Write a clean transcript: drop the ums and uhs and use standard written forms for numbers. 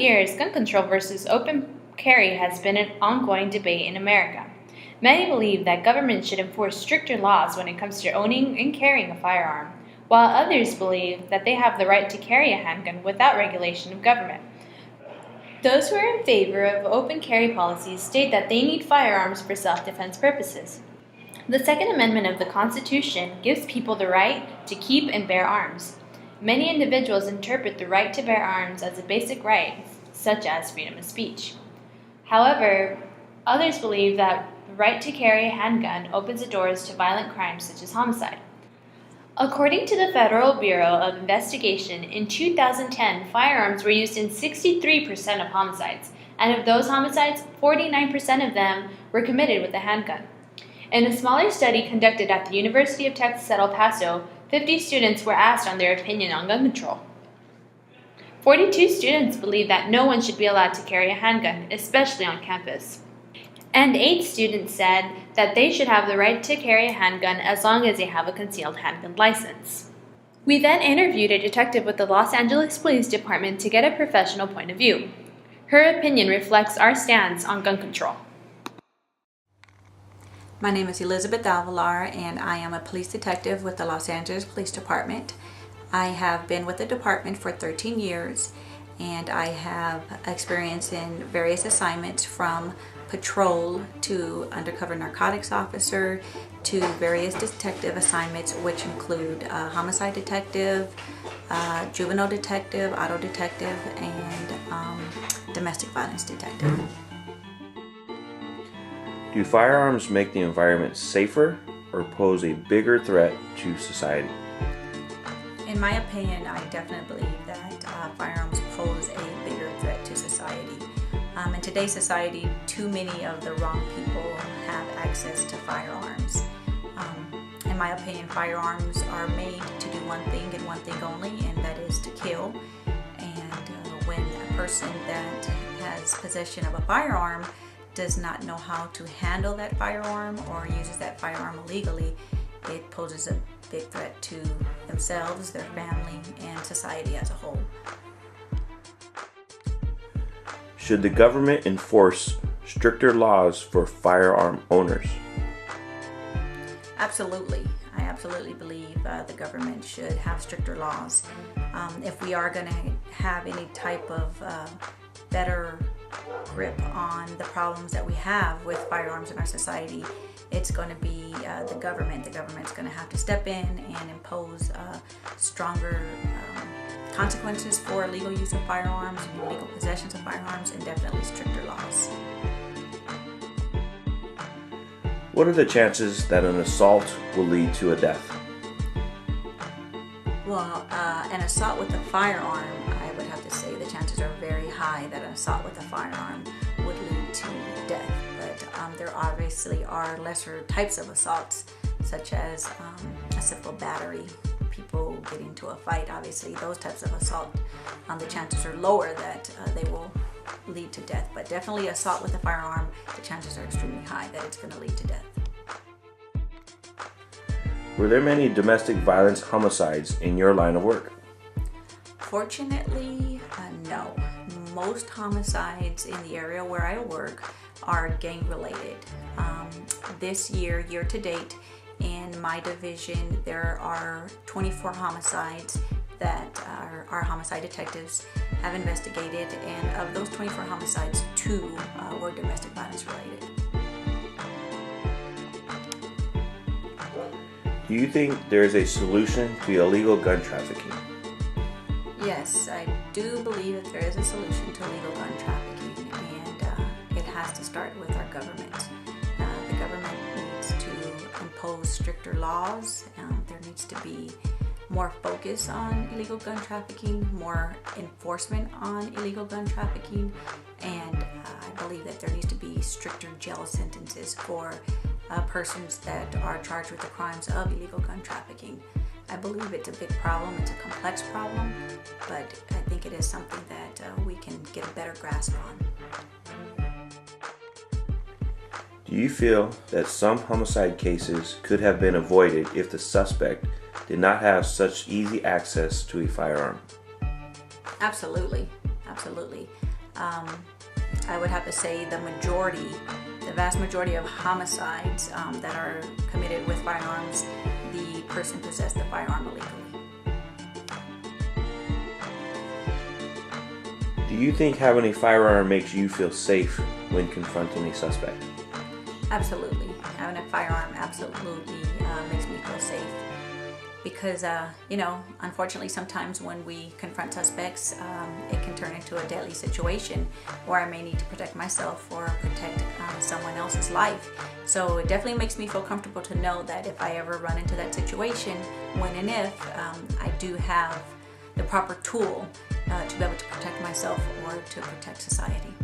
years, gun control versus open carry has been an ongoing debate in America. Many believe that government should enforce stricter laws when it comes to owning and carrying a firearm, while others believe that they have the right to carry a handgun without regulation of government. Those who are in favor of open carry policies state that they need firearms for self-defense purposes. The Second Amendment of the Constitution gives people the right to keep and bear arms. Many individuals interpret the right to bear arms as a basic right, such as freedom of speech. However, others believe that the right to carry a handgun opens the doors to violent crimes such as homicide. According to the Federal Bureau of Investigation, in 2010, firearms were used in 63% of homicides, and of those homicides, 49% of them were committed with a handgun. In a smaller study conducted at the University of Texas at El Paso, 50 students were asked on their opinion on gun control. 42 students believe that no one should be allowed to carry a handgun, especially on campus. And 8 students said that they should have the right to carry a handgun as long as they have a concealed handgun license. We then interviewed a detective with the Los Angeles Police Department to get a professional point of view. Her opinion reflects our stance on gun control. My name is Elizabeth Alvalar, and I am a police detective with the Los Angeles Police Department. I have been with the department for 13 years, and I have experience in various assignments from patrol to undercover narcotics officer to various detective assignments, which include homicide detective, juvenile detective, auto detective, and domestic violence detective. Do firearms make the environment safer or pose a bigger threat to society? In my opinion, I definitely believe that firearms pose a bigger threat to society. In today's society, too many of the wrong people have access to firearms. In my opinion, firearms are made to do one thing and one thing only, and that is to kill. And when a person that has possession of a firearm does not know how to handle that firearm or uses that firearm illegally, it poses a big threat to themselves, their family, and society as a whole. Should the government enforce stricter laws for firearm owners? Absolutely. I absolutely believe the government should have stricter laws. If we are going to have any type of better grip on the problems that we have with firearms in our society, it's going to be the government. The government's going to have to step in and impose stronger consequences for illegal use of firearms, illegal possessions of firearms, and definitely stricter laws. What are the chances that an assault will lead to a death? Well, an assault with a firearm, I would have to say the chances are very high that an assault with a firearm would lead to death. But there obviously are lesser types of assaults, such as a simple battery, people get into a fight. Obviously, those types of assault, the chances are lower that they will lead to death. But definitely assault with a firearm, the chances are extremely high that it's going to lead to death. Were there many domestic violence homicides in your line of work? Fortunately, no. Most homicides in the area where I work are gang related. This year to date, in my division, there are 24 homicides that our homicide detectives have investigated, and of those 24 homicides, 2 were domestic violence related. Do you think there is a solution to illegal gun trafficking? Yes, I do believe that there is a solution to illegal gun trafficking, and it has to start with our government. The government needs to impose stricter laws. There needs to be more focus on illegal gun trafficking, more enforcement on illegal gun trafficking, and I believe that there needs to be stricter jail sentences for persons that are charged with the crimes of illegal gun trafficking. I believe it's a big problem, it's a complex problem, but I think it is something that we can get a better grasp on. Do you feel that some homicide cases could have been avoided if the suspect did not have such easy access to a firearm? Absolutely, absolutely. I would have to say the vast majority of homicides that are committed with firearms, the person possessed the firearm illegally. Do you think having a firearm makes you feel safe when confronting a suspect? Absolutely. Having a firearm absolutely makes me feel safe. Because, unfortunately sometimes when we confront suspects, it can turn into a deadly situation where I may need to protect myself or protect someone else's life. So it definitely makes me feel comfortable to know that if I ever run into that situation, when and if, I do have the proper tool to be able to protect myself or to protect society.